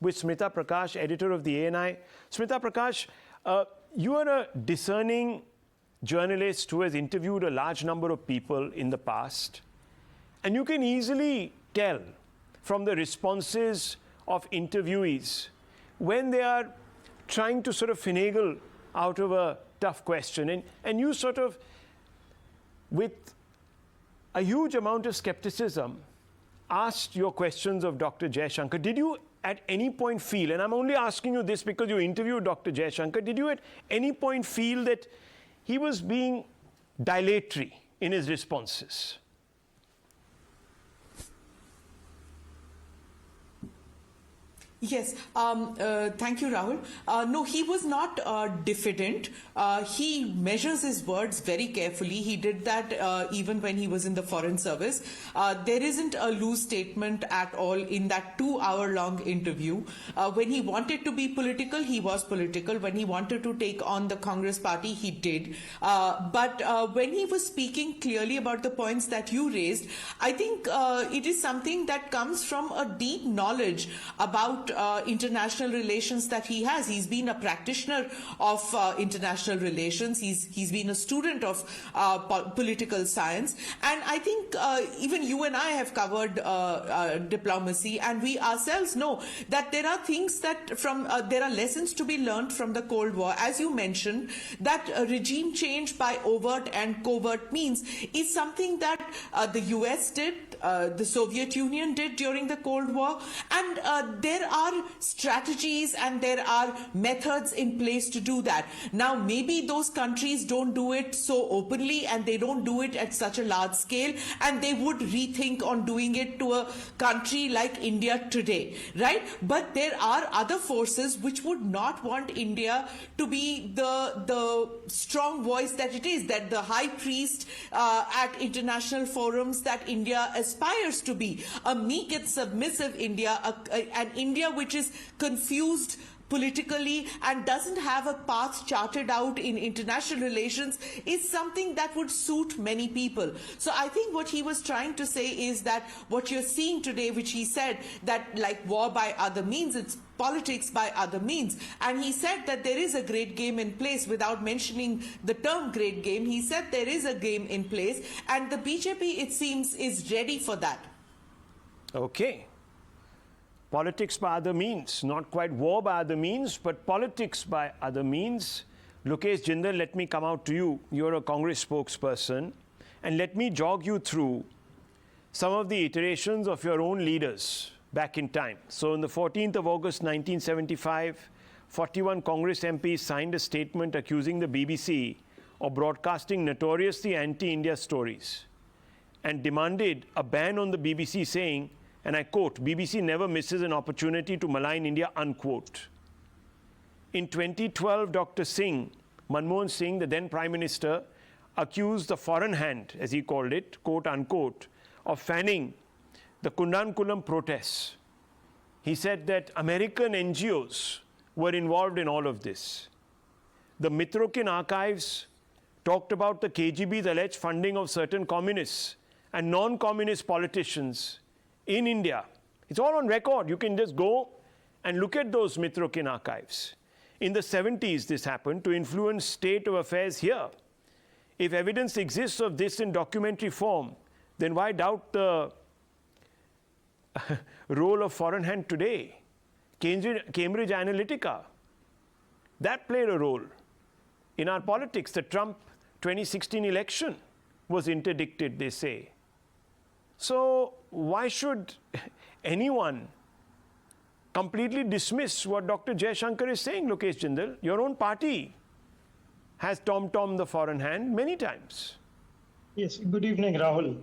with Smita Prakash, editor of the ANI. Smita Prakash, you are a discerning journalist who has interviewed a large number of people in the past, and you can easily tell from the responses of interviewees when they are trying to sort of finagle out of a tough question. And you sort of, with a huge amount of skepticism, asked your questions of Dr. Jaishankar. Did you at any point feel, and I'm only asking you this because you interviewed Dr. Jaishankar, did you at any point feel that he was being dilatory in his responses? Yes, thank you, Rahul. No, he was not diffident. He measures his words very carefully. He did that even when he was in the Foreign Service. There isn't a loose statement at all in that 2-hour-long interview. When he wanted to be political, he was political. When he wanted to take on the Congress party, he did. But when he was speaking clearly about the points that you raised, I think it is something that comes from a deep knowledge about international relations that he has. He's been a practitioner of international relations. He's been a student of political science. And I think even you and I have covered diplomacy, and we ourselves know that there are things that there are lessons to be learned from the Cold War. As you mentioned, that regime change by overt and covert means is something that the US did, the Soviet Union did during the Cold War, and there are strategies and there are methods in place to do that. Now, maybe those countries don't do it so openly and they don't do it at such a large scale, and they would rethink on doing it to a country like India today, right? But there are other forces which would not want India to be the strong voice that it is, that the high priest at international forums that India aspires to be, a meek and submissive India, an India which is confused politically and doesn't have a path charted out in international relations, is something that would suit many people. So I think what he was trying to say is that what you're seeing today, which he said that like war by other means, it's politics by other means. And he said that there is a great game in place without mentioning the term great game. He said there is a game in place, and the BJP, it seems, is ready for that. Okay. Politics by other means, not quite war by other means, but politics by other means. Lokesh Jindal, let me come out to you. You're a Congress spokesperson, and let me jog you through some of the iterations of your own leaders back in time. So on the 14th of August 1975, 41 Congress MPs signed a statement accusing the BBC of broadcasting notoriously anti-India stories and demanded a ban on the BBC, saying, and I quote, "BBC never misses an opportunity to malign India," unquote. In 2012, Dr. Singh, Manmohan Singh, the then Prime Minister, accused the foreign hand, as he called it, quote unquote, of fanning the Kundankulam protests. He said that American NGOs were involved in all of this. The Mitrokin archives talked about the KGB's alleged funding of certain communists and non-communist politicians in India. It's all on record. You can just go and look at those Mitrokin archives. In the 70s, this happened to influence state of affairs here. If evidence exists of this in documentary form, then why doubt the role of foreign hand today? Cambridge Analytica, that played a role in our politics. The Trump 2016 election was interdicted, they say. So why should anyone completely dismiss what Dr. Jaishankar is saying, Lokesh Jindal? Your own party has tom-tommed the foreign hand many times. Yes, good evening, Rahul.